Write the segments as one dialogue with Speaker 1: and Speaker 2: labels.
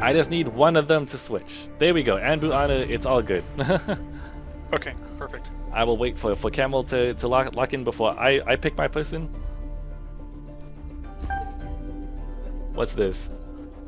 Speaker 1: I just need one of them to switch. There we go. Anbu Ana, it's all good.
Speaker 2: Okay, perfect.
Speaker 1: I will wait for Camel to lock in before I pick my person. What's this?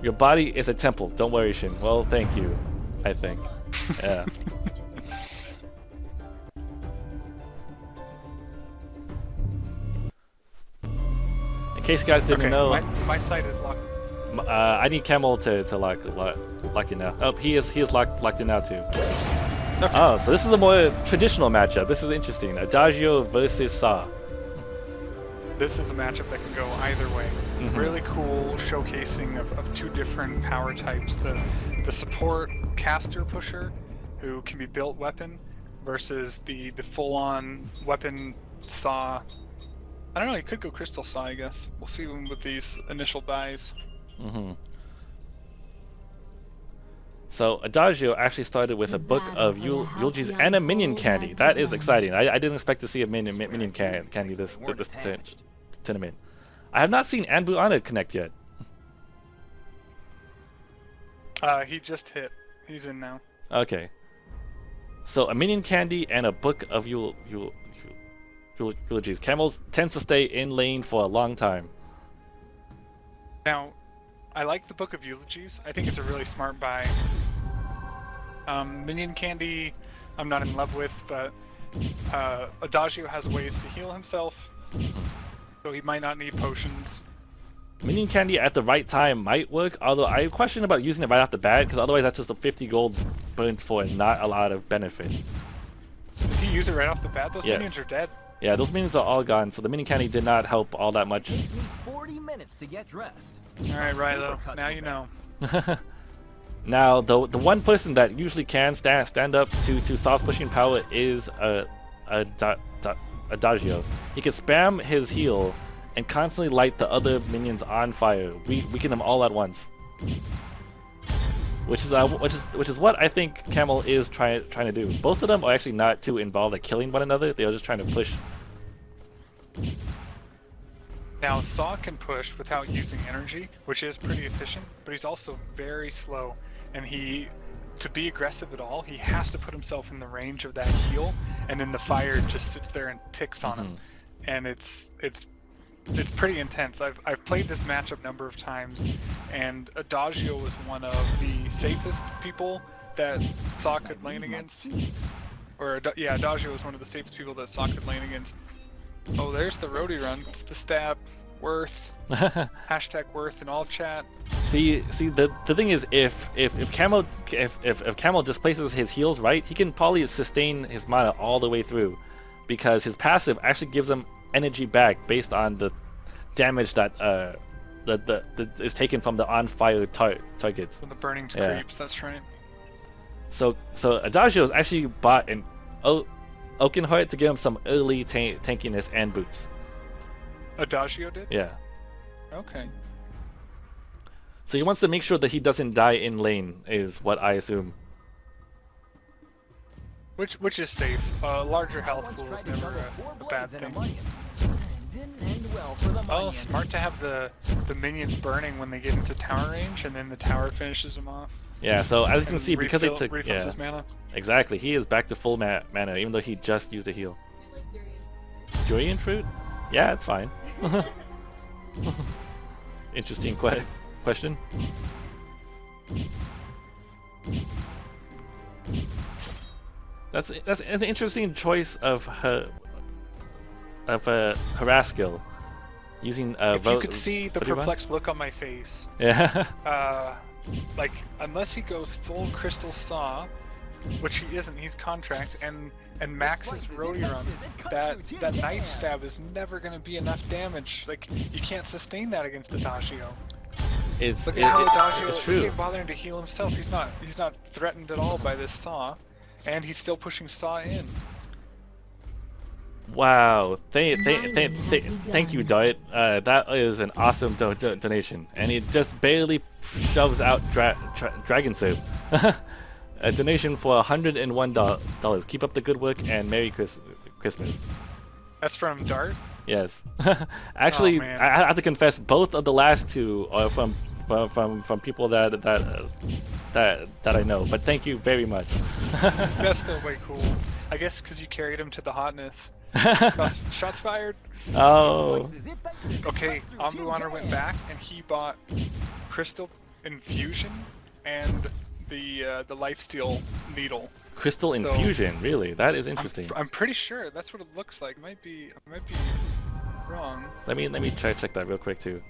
Speaker 1: Your body is a temple. Don't worry, Shin. Well, thank you. I think. Yeah. In case you guys didn't know,
Speaker 2: my side is locked.
Speaker 1: I need Camel to lock in now. Oh, he is locked in now too.
Speaker 2: Okay.
Speaker 1: Oh, so this is a more traditional matchup. This is interesting. Adagio versus Sa.
Speaker 2: This is a matchup that can go either way. Really cool showcasing of two different power types. The support caster pusher, who can be built weapon, versus the full-on weapon Saw. I don't know, he could go Crystal Saw, I guess. We'll see him with these initial buys.
Speaker 1: So Adagio actually started with a book of eulogies and a minion candy. That is exciting. I didn't expect to see a minion candy this tournament. I have not seen Anbu Ana connect yet.
Speaker 2: He just hit. He's in now.
Speaker 1: Okay. So a minion candy and a book of eulogies. Camels tends to stay in lane for a long time.
Speaker 2: Now, I like the Book of Eulogies. I think it's a really smart buy. Minion Candy, I'm not in love with, but Adagio has ways to heal himself, so he might not need potions.
Speaker 1: Minion Candy at the right time might work, although I question about using it right off the bat, because otherwise that's just a 50 gold burnt for not a lot of benefit.
Speaker 2: If you use it right off the bat, those minions are dead.
Speaker 1: Yeah, those minions are all gone, so the minion candy did not help all that much.
Speaker 3: It takes me 40 minutes to get dressed.
Speaker 2: Alright, Rilo, now you know.
Speaker 1: Now, the one person that usually can stand up to Saw's pushing power is Adagio. He can spam his heal and constantly light the other minions on fire, weaken them all at once. Which is what I think Camel is trying to do. Both of them are actually not too involved at killing one another. They are just trying to push.
Speaker 2: Now, Saw can push without using energy, which is pretty efficient, but he's also very slow. And to be aggressive at all, he has to put himself in the range of that heal, and then the fire just sits there and ticks on him. And it's pretty intense. I've played this matchup a number of times, and Adagio was one of the safest people that Saw could lane against. Yeah, Adagio was one of the safest people that Saw could lane against. Oh, there's the roadie run. It's the stab. Worth. Hashtag worth in all chat.
Speaker 1: See, the thing is, if Camel displaces his heals right, he can probably sustain his mana all the way through, because his passive actually gives him energy back based on the damage that is taken from the on fire targets.
Speaker 2: From the burning creeps, that's right.
Speaker 1: So Adagio's actually bought an Oakenheart to give him some early tankiness and boots.
Speaker 2: Adagio did?
Speaker 1: Yeah.
Speaker 2: Okay.
Speaker 1: So he wants to make sure that he doesn't die in lane, is what I assume.
Speaker 2: Which is safe. Larger health pool is never a bad thing. Oh, smart to have the minions burning when they get into tower range, and then the tower finishes them off.
Speaker 1: Yeah, so as you can see, because they took
Speaker 2: his mana.
Speaker 1: Exactly, he is back to full mana, even though he just used a heal. Durian fruit? Yeah, it's fine. Interesting question. That's an interesting choice of harass skill. Using
Speaker 2: if you could see the perplexed look on my face.
Speaker 1: Yeah.
Speaker 2: Like, unless he goes full Crystal Saw, which he isn't, he's contract, and maxes roadie run, that knife stab is never going to be enough damage. Like, you can't sustain that against Adagio. Look at how Adagio isn't bothering to heal himself. He's not threatened at all by this Saw, and he's still pushing Saw in.
Speaker 1: Wow, thank you, Diet. That is an awesome donation, and it just barely shoves out Dragon Soup. A donation for $101. Keep up the good work and Merry Christmas.
Speaker 2: That's from Dart?
Speaker 1: Yes. Actually, I have to confess, both of the last two are from from people that I know. But thank you very much.
Speaker 2: That's still way cool. I guess because you carried him to the hotness. Shots fired.
Speaker 1: Oh.
Speaker 2: Okay, Ambulanner went back and he bought Crystal Infusion and the Lifesteal Needle.
Speaker 1: Crystal Infusion, really? That is interesting.
Speaker 2: I'm pretty sure that's what it looks like. I might be wrong.
Speaker 1: Let me check that real quick too.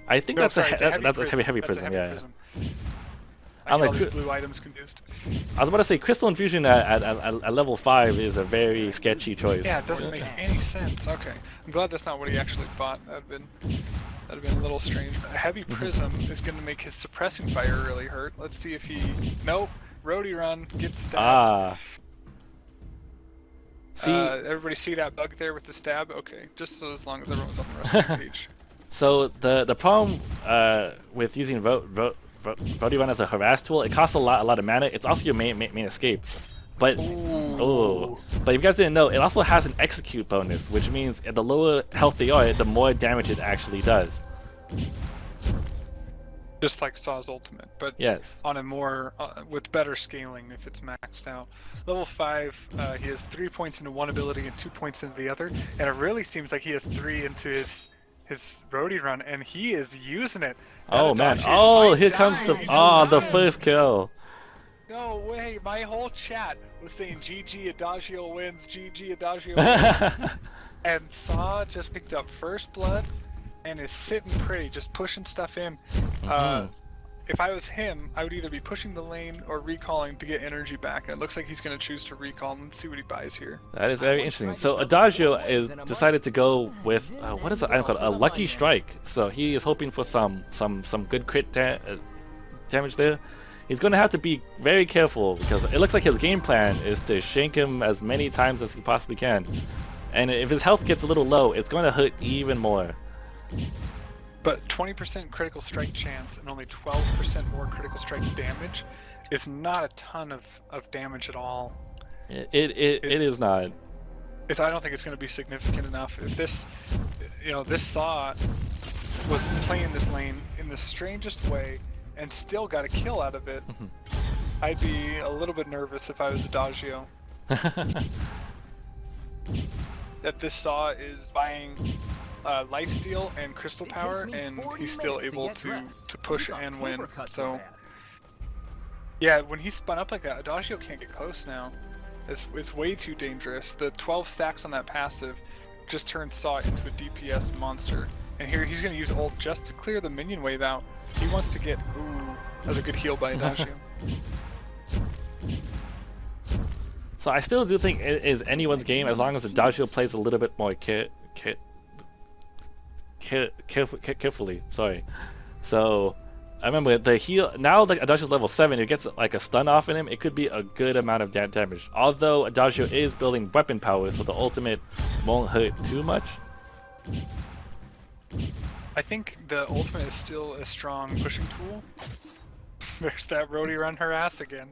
Speaker 1: I think
Speaker 2: No,
Speaker 1: that's
Speaker 2: sorry,
Speaker 1: a heavy prism. Yeah.
Speaker 2: Prism. I
Speaker 1: I'm
Speaker 2: get
Speaker 1: like
Speaker 2: all these blue items confused.
Speaker 1: I was about to say Crystal Infusion at level 5 is a very sketchy choice.
Speaker 2: Yeah, it doesn't make any sense. Okay, I'm glad that's not what he actually bought. That'd been a little strange. A heavy prism is going to make his suppressing fire really hurt. Let's see if he. Nope. Roadie run gets stabbed.
Speaker 1: Ah. See.
Speaker 2: Everybody see that bug there with the stab? Okay, just so as long as everyone's on the rest of the page.
Speaker 1: So the problem with using Roadie Run as a harass tool, it costs a lot of mana. It's also your main escape. But but if you guys didn't know, it also has an execute bonus, which means the lower health they are, the more damage it actually does.
Speaker 2: Just like Saw's ultimate, but
Speaker 1: yes,
Speaker 2: on a more with better scaling if it's maxed out. Level 5, he has 3 points into one ability and 2 points into the other, and it really seems like he has 3 into his Roadie Run, and he is using it.
Speaker 1: Oh man! Oh, here comes the first kill.
Speaker 2: No way! My whole chat was saying GG Adagio wins, GG Adagio wins, and Saw just picked up first blood and is sitting pretty, just pushing stuff in. If I was him, I would either be pushing the lane or recalling to get energy back. And it looks like he's going to choose to recall. Let's see what he buys here.
Speaker 1: That is very interesting. So Adagio is decided to go with what is it? I call it a lucky strike. So he is hoping for some good crit damage there. He's going to have to be very careful because it looks like his game plan is to shank him as many times as he possibly can. And if his health gets a little low, it's going to hurt even more.
Speaker 2: But 20% critical strike chance and only 12% more critical strike damage is not a ton of damage at all.
Speaker 1: It is not.
Speaker 2: I don't think it's going to be significant enough. If this, this Saw was playing this lane in the strangest way and still got a kill out of it, I'd be a little bit nervous if I was Adagio. That this Saw is buying lifesteal and crystal power, and he's still able to push and win. So yeah, when he spun up like that, Adagio can't get close now. It's way too dangerous. The 12 stacks on that passive just turned Saw into a DPS monster. And here he's going to use ult just to clear the minion wave out. He wants to get... Ooh, that was a good heal by Adagio.
Speaker 1: So I still do think it is anyone's game as long as Adagio plays a little bit more carefully. Sorry. So I remember the heal. Now that Adagio's level 7, it gets like a stun off in him. It could be a good amount of damage. Although Adagio is building weapon power, so the ultimate won't hurt too much.
Speaker 2: I think the ultimate is still a strong pushing tool. There's that Roadie Run harass again.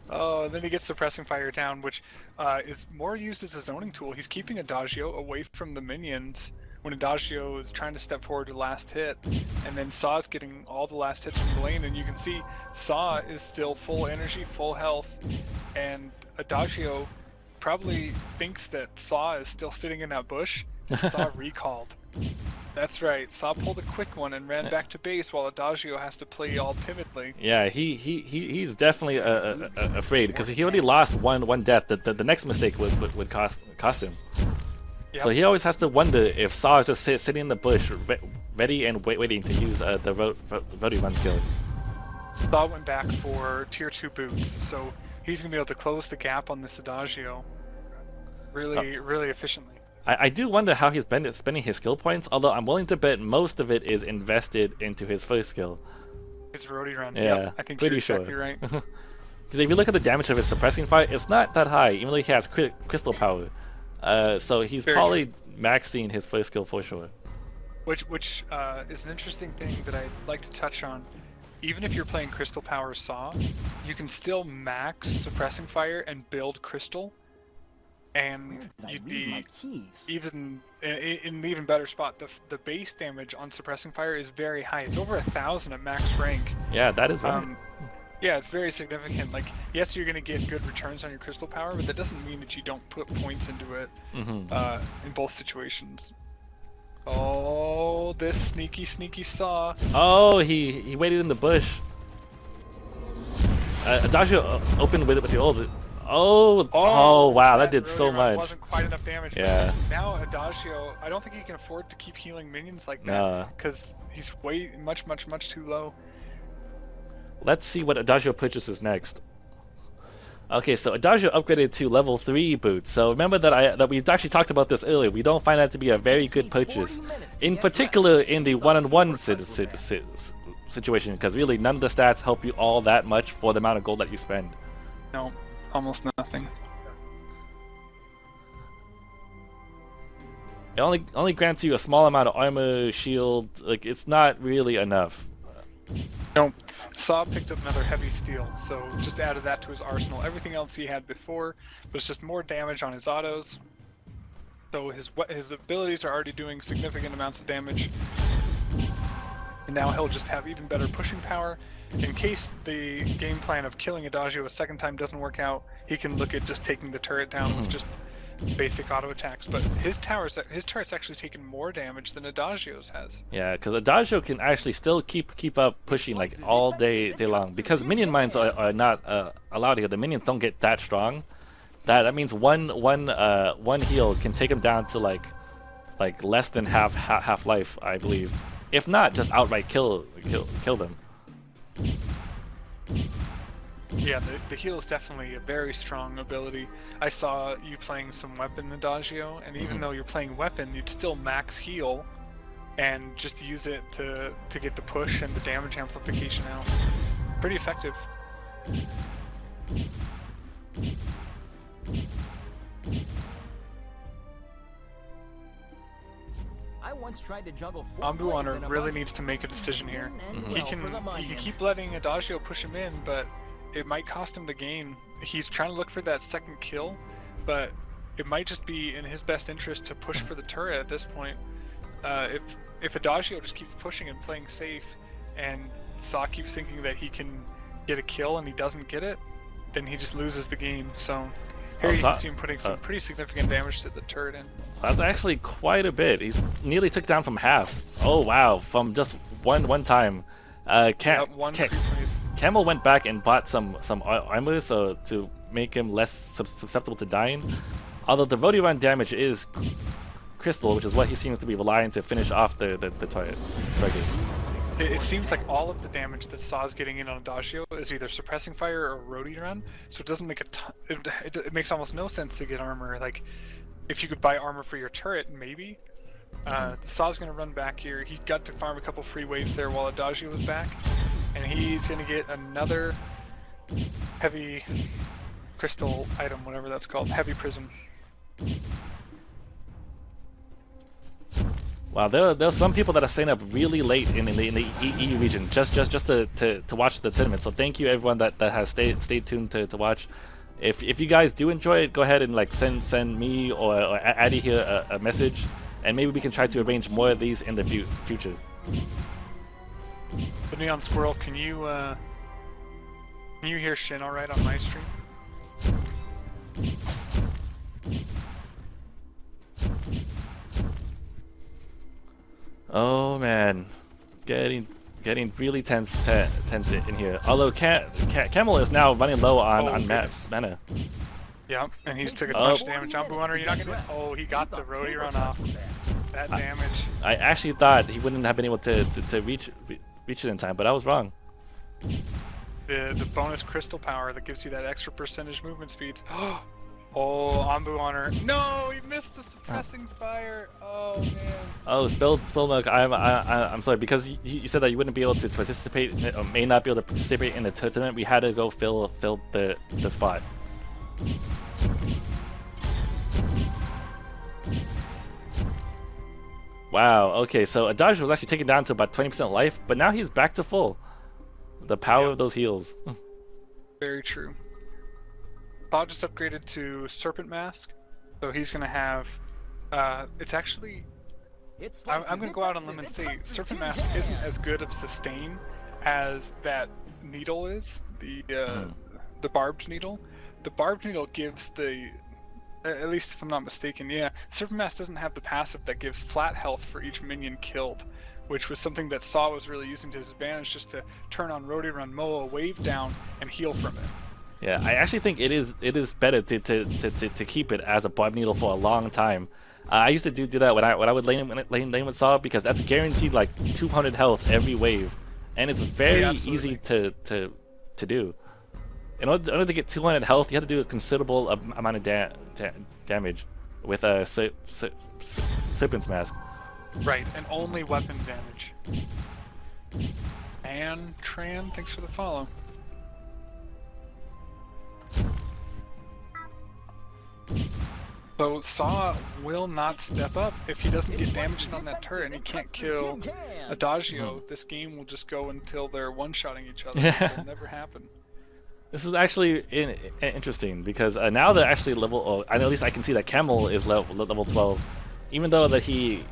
Speaker 2: Oh, and then he gets suppressing fire down, which is more used as a zoning tool. He's keeping Adagio away from the minions when Adagio is trying to step forward to last hit, and then Saw's getting all the last hits from the lane, and you can see Saw is still full energy, full health, and Adagio probably thinks that Saw is still sitting in that bush, and Saw recalled. That's right, Saw pulled a quick one and ran back to base while Adagio has to play all timidly.
Speaker 1: Yeah, he's definitely afraid because he already lost one death. The next mistake would cost him. Yep. So he always has to wonder if Saw is just sitting in the bush, ready and waiting to use the Roadie Run skill.
Speaker 2: Saw went back for tier 2 boots, so he's gonna be able to close the gap on this Adagio really efficiently.
Speaker 1: I do wonder how he's spending his skill points, although I'm willing to bet most of it is invested into his first skill.
Speaker 2: His Roadie Run,
Speaker 1: yeah,
Speaker 2: yep, I think
Speaker 1: pretty
Speaker 2: you're
Speaker 1: sure.
Speaker 2: exactly right.
Speaker 1: Because if you look at the damage of his suppressing fire, it's not that high, even though he has crystal power. So he's probably maxing his first skill for sure.
Speaker 2: Which is an interesting thing that I'd like to touch on. Even if you're playing crystal power Saw, you can still max suppressing fire and build crystal. and
Speaker 3: Where did I
Speaker 2: you'd
Speaker 3: leave my
Speaker 2: be
Speaker 3: keys?
Speaker 2: even in an even better spot. The base damage on suppressing fire is very high. It's over 1,000 at max rank.
Speaker 1: Yeah, that is right.
Speaker 2: Yeah, it's very significant. Like, yes, you're gonna get good returns on your crystal power, but that doesn't mean that you don't put points into it in both situations. Oh, this sneaky saw.
Speaker 1: Oh, he waited in the bush. Adagio opened with the old. Oh, wow, that did so much.
Speaker 2: Wasn't quite enough damage.
Speaker 1: Yeah.
Speaker 2: Now Adagio, I don't think he can afford to keep healing minions like
Speaker 1: No.
Speaker 2: that because he's way much too low.
Speaker 1: Let's see what Adagio purchases next. Okay, so Adagio upgraded to level 3 boots. So remember that we actually talked about this earlier. We don't find that to be a very good purchase. In particular, in the one-on-one situation, because really none of the stats help you all that much for the amount of gold that you spend.
Speaker 2: No, almost nothing.
Speaker 1: It only grants you a small amount of armor, shield. Like, it's not really enough.
Speaker 2: Nope. Saw picked up another heavy steel, so just added that to his arsenal. Everything else he had before was just more damage on his autos. So his abilities are already doing significant amounts of damage. And now he'll just have even better pushing power. In case the game plan of killing Adagio a second time doesn't work out, he can look at just taking the turret down with just basic auto attacks. But his turret's actually taken more damage than Adagio's has.
Speaker 1: Yeah, because Adagio can actually still keep up pushing like all day long. Because minion mines are not allowed here. The minions don't get that strong. That means one heal can take him down to like less than half life, I believe. If not, just outright kill them.
Speaker 2: Yeah, the heal is definitely a very strong ability. I saw you playing some weapon Adagio, and even though you're playing weapon, you'd still max heal and just use it to get the push and the damage amplification out. Pretty effective.
Speaker 3: I once tried to juggle
Speaker 2: Ambuoner really needs to make a decision here. He can keep letting Adagio push him in, but it might cost him the game. He's trying to look for that second kill, but it might just be in his best interest to push for the turret at this point. If Adagio just keeps pushing and playing safe, and Saw keeps thinking that he can get a kill and he doesn't get it, then he just loses the game. So here you can see him putting some pretty significant damage to the turret in.
Speaker 1: That's actually quite a bit. He's nearly took down from half. Oh wow, from just one time. Camel went back and bought some armor so to make him less susceptible to dying. Although the Vainglory run damage is crystal, which is what he seems to be relying to finish off the target.
Speaker 2: It seems like all of the damage that Saw's getting in on Adagio is either suppressing fire or roadie run, so it doesn't make it makes almost no sense to get armor. Like, if you could buy armor for your turret, maybe. The Saw's gonna run back here. He got to farm a couple free waves there while Adagio was back, and he's gonna get another heavy crystal item, whatever that's called, heavy prism.
Speaker 1: Wow, there's some people that are staying up really late in the EU region just to watch the tournament. So thank you everyone that has stayed tuned to watch. If you guys do enjoy it, go ahead and like send me or Addy here a message, and maybe we can try to arrange more of these in the future.
Speaker 2: The Neon Squirrel, can you hear Shin all right on my stream?
Speaker 1: Oh man, getting really tense in here. Although Camel is now running low on mana.
Speaker 2: Yeah, and he's took a bunch of damage. Ambuoner, you're not gonna. Oh, he got the roadie run off. That damage.
Speaker 1: I actually thought he wouldn't have been able to reach it in time, but I was wrong.
Speaker 2: The bonus crystal power that gives you that extra percentage movement speed. Oh, Ambuoner. No, he missed the suppressing fire. Oh man. Oh,
Speaker 1: spilled milk. I'm sorry, because you said that you wouldn't be able to participate or may not be able to participate in the tournament. We had to go fill the spot. Wow. Okay, so Adagio was actually taken down to about 20% life, but now he's back to full. The power of those heals.
Speaker 2: Very true. Saw just upgraded to Serpent Mask. So he's gonna have. It's actually. I'm gonna go out on a limb and say Serpent Mask isn't as good of sustain as that needle is. The barbed needle. The barbed needle gives the. At least if I'm not mistaken, yeah. Serpent Mask doesn't have the passive that gives flat health for each minion killed, which was something that Saw was really using to his advantage, just to turn on Rody Run, mow a wave down, and heal from it.
Speaker 1: Yeah, I actually think it is better to keep it as a barb needle for a long time. I used to do that when I would lane with Saw, because that's guaranteed like 200 health every wave, and it's very easy to do. In order to get 200 health, you have to do a considerable amount of damage with a Serpent's Mask.
Speaker 2: Right, and only weapon damage. And Tran, thanks for the follow. So Saw will not step up if he doesn't get damaged on that turret and he can't kill Adagio. This game will just go until they're one-shotting each other. It will never happen.
Speaker 1: This is actually interesting because now they're actually level. Oh, at least I can see that Kamel is level 12. Even though that he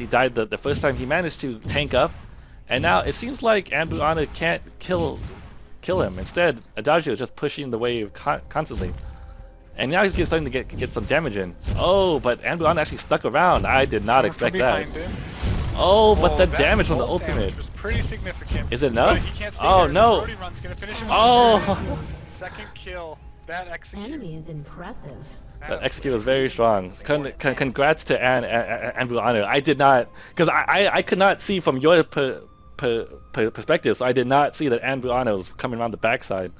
Speaker 1: died the first time, he managed to tank up, and now it seems like Anbuana can't kill him. Instead, Adagio is just pushing the wave constantly, and now he's starting to get some damage in. Oh, but Anbuana actually stuck around. I did not expect that. Oh, but the damage from the ultimate
Speaker 2: was pretty significant.
Speaker 1: Is it enough?
Speaker 2: He can't stay
Speaker 1: oh
Speaker 2: there.
Speaker 1: no!
Speaker 2: Rody Run's gonna finish him.
Speaker 1: Oh!
Speaker 2: Second kill. That execute.
Speaker 4: Enemy is impressive.
Speaker 1: That execute was very strong. Congrats to Anbuana. I did not, because I could not see from your perspective, so I did not see that Anbuana was coming around the backside.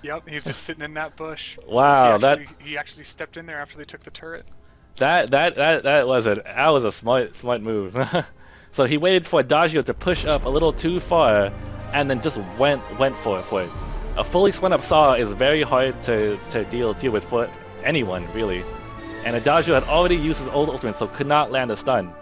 Speaker 2: Yep, he was just sitting in that bush.
Speaker 1: Wow,
Speaker 2: he actually stepped in there after they took the turret.
Speaker 1: That was a smart move. So he waited for Adagio to push up a little too far, and then just went for it. A fully spun up Saw is very hard to deal with for anyone really, and Adagio had already used his old ultimate, so could not land a stun.